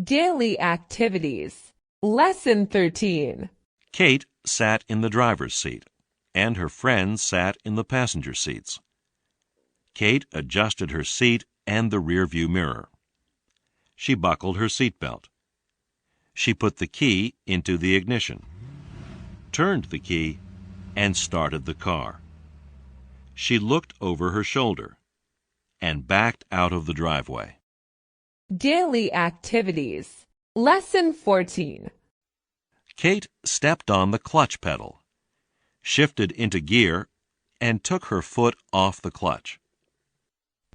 Daily activities. Lesson 13. Kate sat in the driver's seat, and her friends sat in the passenger seats. Kate adjusted her seat and the rearview mirror. She buckled her seatbelt. She put the key into the ignition, turned the key, and started the car. She looked over her shoulder and backed out of the driveway. Daily activities. Lesson 14. Kate stepped on the clutch pedal, shifted into gear, and took her foot off the clutch.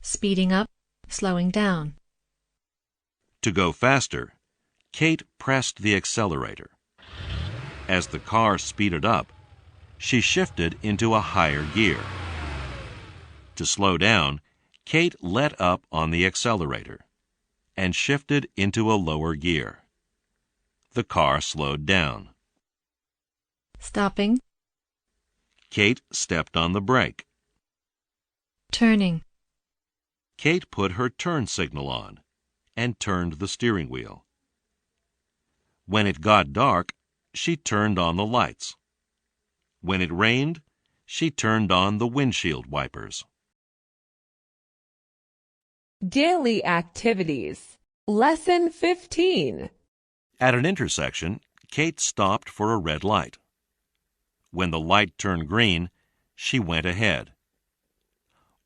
Speeding up, slowing down. To go faster, Kate pressed the accelerator. As the car speeded up, she shifted into a higher gear. To slow down, Kate let up on the accelerator and shifted into a lower gear. The car slowed down. Stopping. Kate stepped on the brake. Turning. Kate put her turn signal on and turned the steering wheel. When it got dark, she turned on the lights. When it rained, she turned on the windshield wipers. Daily activities. Lesson 15. At an intersection, Kate stopped for a red light. When the light turned green, she went ahead.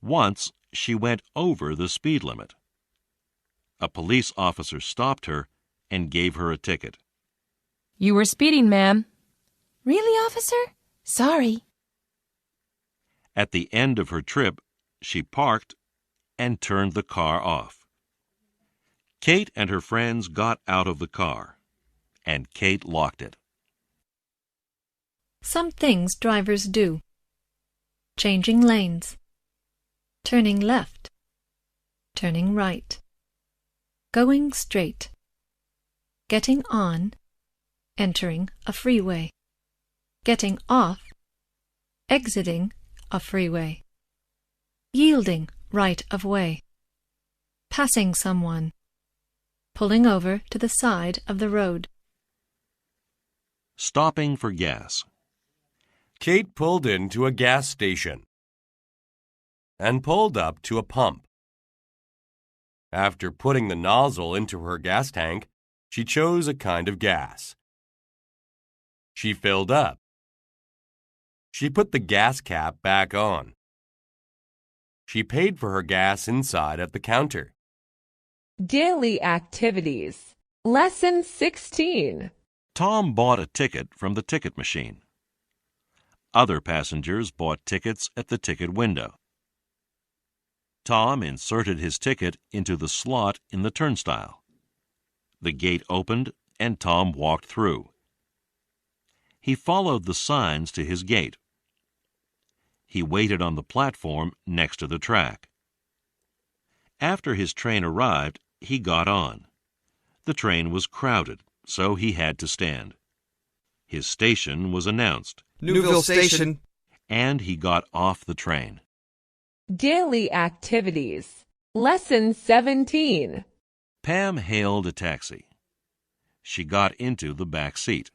Once, she went over the speed limit. A police officer stopped her and gave her a ticket. You were speeding, ma'am. Really, officer? Sorry. At the end of her trip, she parked and turned the car off. Kate and her friends got out of the car, and Kate locked it. Some things drivers do. Changing lanes. Turning left. Turning right. Going straight. Getting on. Entering a freeway. Getting off. Exiting a freeway. Yielding right of way. Passing someone. Pulling over to the side of the road. Stopping for gas. Kate pulled into a gas station and pulled up to a pump. After putting the nozzle into her gas tank, she chose a kind of gas. She filled up. She put the gas cap back on. She paid for her gas inside at the counter. Daily activities. Lesson 16. Tom bought a ticket from the ticket machine. Other passengers bought tickets at the ticket window. Tom inserted his ticket into the slot in the turnstile. The gate opened and Tom walked through. He followed the signs to his gate. He waited on the platform next to the track. After his train arrived, he got on. The train was crowded, so he had to stand. His station was announced. Newville Station. And he got off the train. Daily activities. Lesson 17. Pam hailed a taxi. She got into the back seat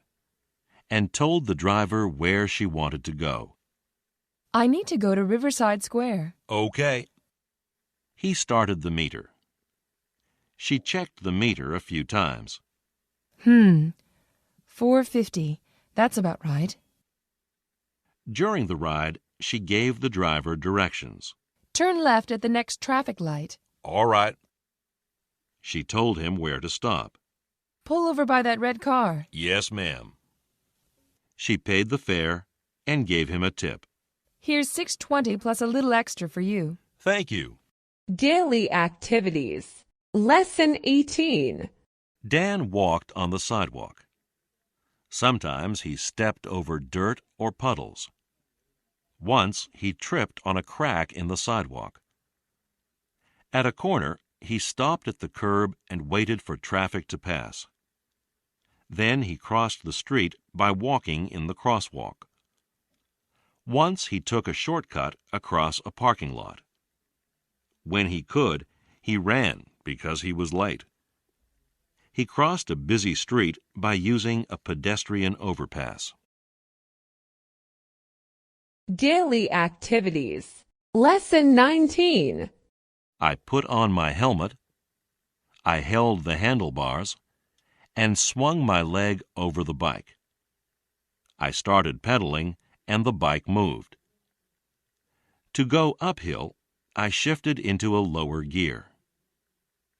and told the driver where she wanted to go. I need to go to Riverside Square. Okay. He started the meter. She checked the meter a few times. $4.50. That's about right. During the ride, she gave the driver directions. Turn left at the next traffic light. All right. She told him where to stop. Pull over by that red car. Yes, ma'am. She paid the fare and gave him a tip. Here's $6.20 plus a little extra for you. Thank you. Daily activities. Lesson 18. Dan walked on the sidewalk. Sometimes he stepped over dirt or puddles. Once he tripped on a crack in the sidewalk. At a corner, he stopped at the curb and waited for traffic to pass. Then he crossed the street by walking in the crosswalk. Once he took a shortcut across a parking lot. When he could, he ran because he was late. He crossed a busy street by using a pedestrian overpass. Daily activities. Lesson 19. I put on my helmet, I held the handlebars, and swung my leg over the bike. I started pedaling, and the bike moved. To go uphill, I shifted into a lower gear.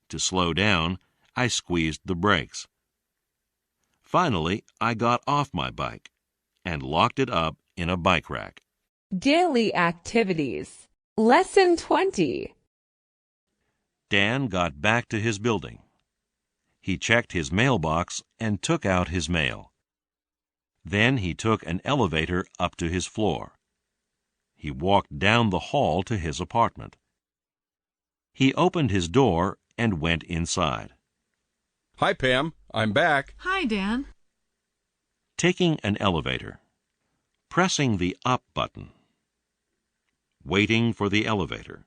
To slow down, I squeezed the brakes. Finally, I got off my bike and locked it up in a bike rack. Daily activities. Lesson 20. Dan got back to his building. He checked his mailbox and took out his mail. Then he took an elevator up to his floor. He walked down the hall to his apartment. He opened his door and went inside. Hi, Pam. I'm back. Hi, Dan. Taking an elevator. Pressing the up button. Waiting for the elevator.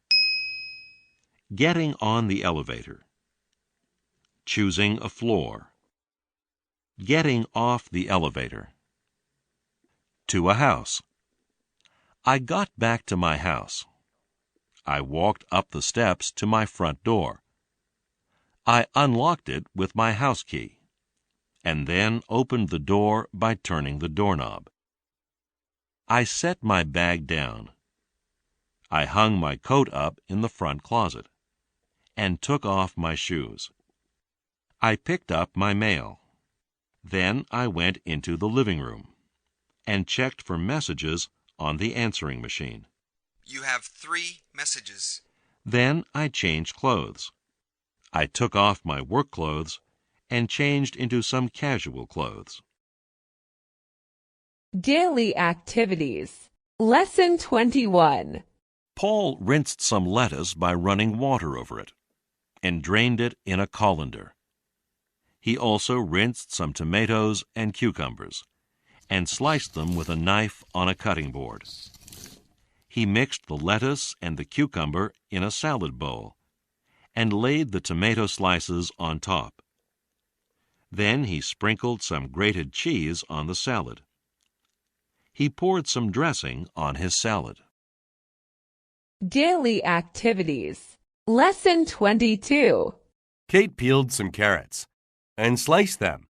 Getting on the elevator. Choosing a floor. Getting off the elevator. To a house. I got back to my house. I walked up the steps to my front door. I unlocked it with my house key, and then opened the door by turning the doorknob. I set my bag down. I hung my coat up in the front closet, and took off my shoes. I picked up my mail. Then I went into the living room, and checked for messages on the answering machine. You have 3 messages. Then I changed clothes. I took off my work clothes and changed into some casual clothes. Daily activities. Lesson 21. Paul rinsed some lettuce by running water over it and drained it in a colander. He also rinsed some tomatoes and cucumbers and sliced them with a knife on a cutting board. He mixed the lettuce and the cucumber in a salad bowl and laid the tomato slices on top. Then he sprinkled some grated cheese on the salad. He poured some dressing on his salad. Daily activities. Lesson 22. Kate peeled some carrots and sliced them.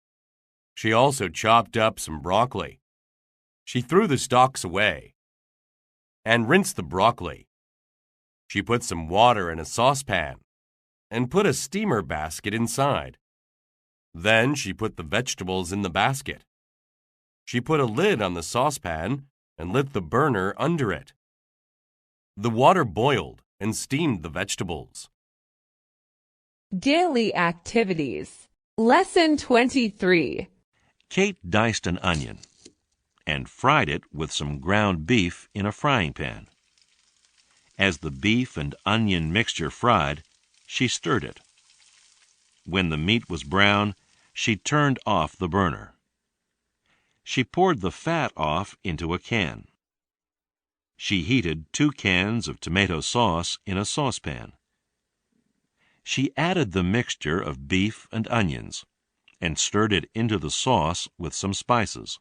She also chopped up some broccoli. She threw the stalks away and rinsed the broccoli. She put some water in a saucepan and put a steamer basket inside. Then she put the vegetables in the basket. She put a lid on the saucepan and lit the burner under it. The water boiled and steamed the vegetables. Daily activities. Lesson 23. Kate diced an onion and fried it with some ground beef in a frying pan. As the beef and onion mixture fried, she stirred it. When the meat was brown, she turned off the burner. She poured the fat off into a can. She heated 2 cans of tomato sauce in a saucepan. She added the mixture of beef and onions and stirred it into the sauce with some spices.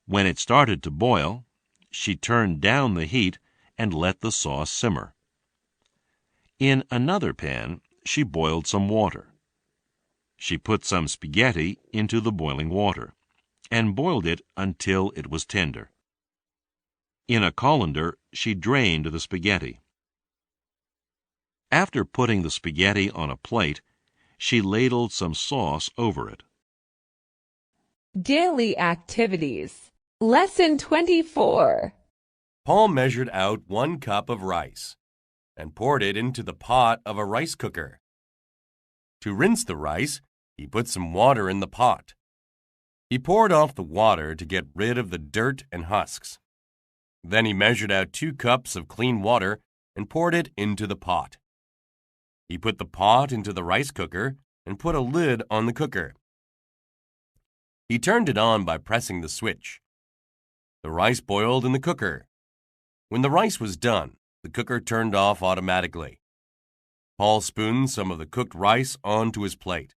When it started to boil, she turned down the heat and let the sauce simmer. In another pan, she boiled some water. She put some spaghetti into the boiling water and boiled it until it was tender. In a colander, she drained the spaghetti. After putting the spaghetti on a plate, she ladled some sauce over it. Daily activities. Lesson 24. Paul measured out 1 cup of rice and poured it into the pot of a rice cooker. To rinse the rice, he put some water in the pot. He poured off the water to get rid of the dirt and husks. Then he measured out 2 cups of clean water and poured it into the pot. He put the pot into the rice cooker and put a lid on the cooker. He turned it on by pressing the switch. The rice boiled in the cooker. When the rice was done, the cooker turned off automatically. Paul spooned some of the cooked rice onto his plate.